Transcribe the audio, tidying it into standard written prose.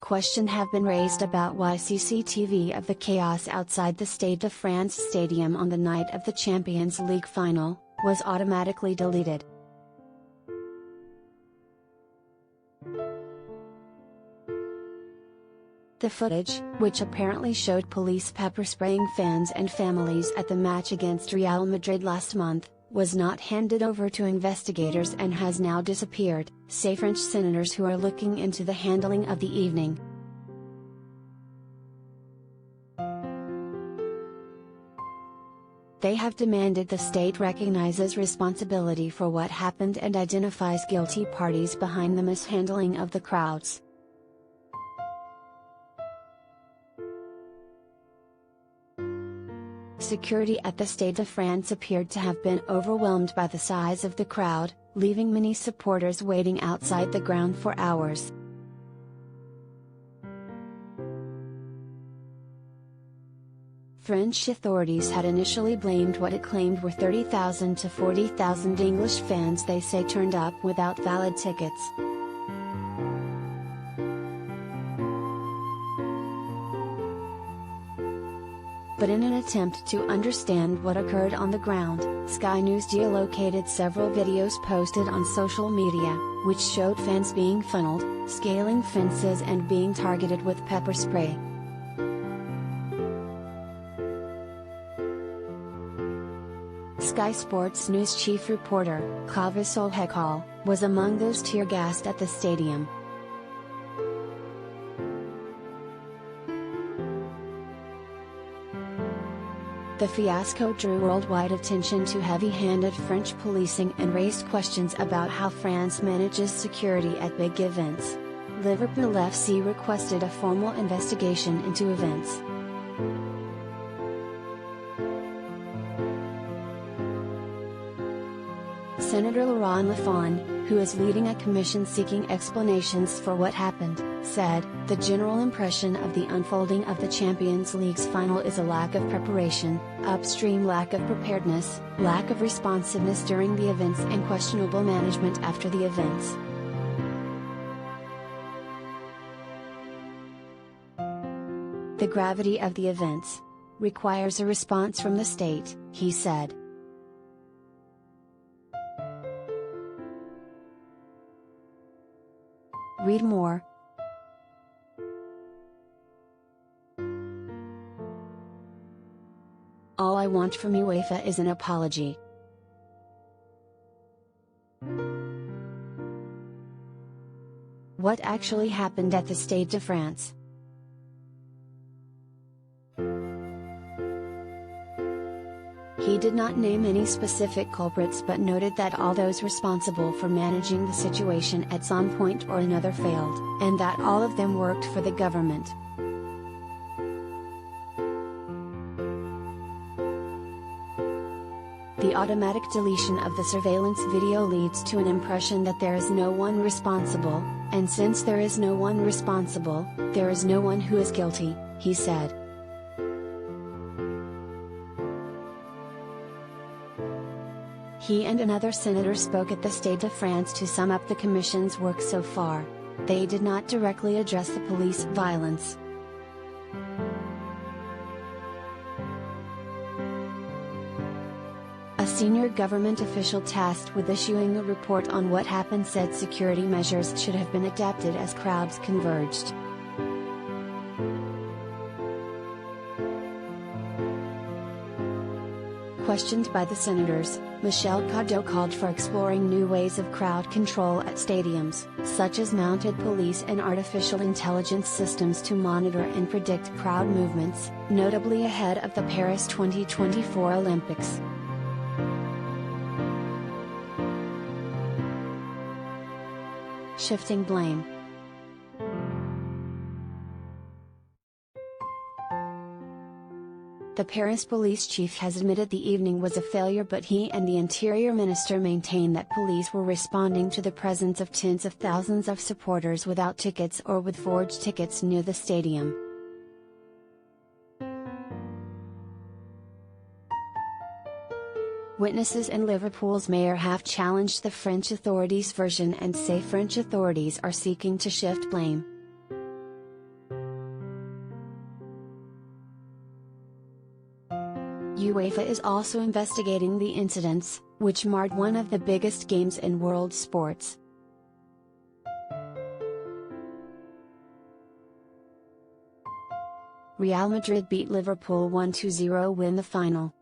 Questions have been raised about why CCTV of the chaos outside the Stade de France stadium on the night of the Champions League final was automatically deleted. The footage, which apparently showed police pepper spraying fans and families at the match against Real Madrid last month, was not handed over to investigators and has now disappeared, say French senators who are looking into the handling of the evening. They have demanded the state recognizes responsibility for what happened and identifies guilty parties behind the mishandling of the crowds. Security at the Stade de France appeared to have been overwhelmed by the size of the crowd, leaving many supporters waiting outside the ground for hours. French authorities had initially blamed what it claimed were 30,000 to 40,000 English fans they say turned up without valid tickets. But in an attempt to understand what occurred on the ground, Sky News geolocated several videos posted on social media, which showed fans being funneled, scaling fences and being targeted with pepper spray. Sky Sports News chief reporter, Clovis Olhekal, was among those tear-gassed at the stadium. The fiasco drew worldwide attention to heavy-handed French policing and raised questions about how France manages security at big events. Liverpool FC requested a formal investigation into events. Senator Laurent Lafon, who is leading a commission seeking explanations for what happened, said, "The general impression of the unfolding of the Champions League's final is a lack of preparation, upstream lack of preparedness, lack of responsiveness during the events and questionable management after the events." The gravity of the events requires a response from the state, he said. Read more. All I want from UEFA is an apology. What actually happened at the Stade de France? He did not name any specific culprits but noted that all those responsible for managing the situation at some point or another failed, and that all of them worked for the government. The automatic deletion of the surveillance video leads to an impression that there is no one responsible, and since there is no one responsible, there is no one who is guilty, he said. He and another senator spoke at the Stade de France to sum up the Commission's work so far. They did not directly address the police violence. A senior government official tasked with issuing a report on what happened said security measures should have been adapted as crowds converged. Questioned by the senators, Michel Caudot called for exploring new ways of crowd control at stadiums, such as mounted police and artificial intelligence systems to monitor and predict crowd movements, notably ahead of the Paris 2024 Olympics. Shifting blame. The Paris police chief has admitted the evening was a failure, but he and the interior minister maintain that police were responding to the presence of tens of thousands of supporters without tickets or with forged tickets near the stadium. Witnesses and Liverpool's mayor have challenged the French authorities' version and say French authorities are seeking to shift blame. UEFA is also investigating the incidents, which marred one of the biggest games in world sports. Real Madrid beat Liverpool 1-0 win the final.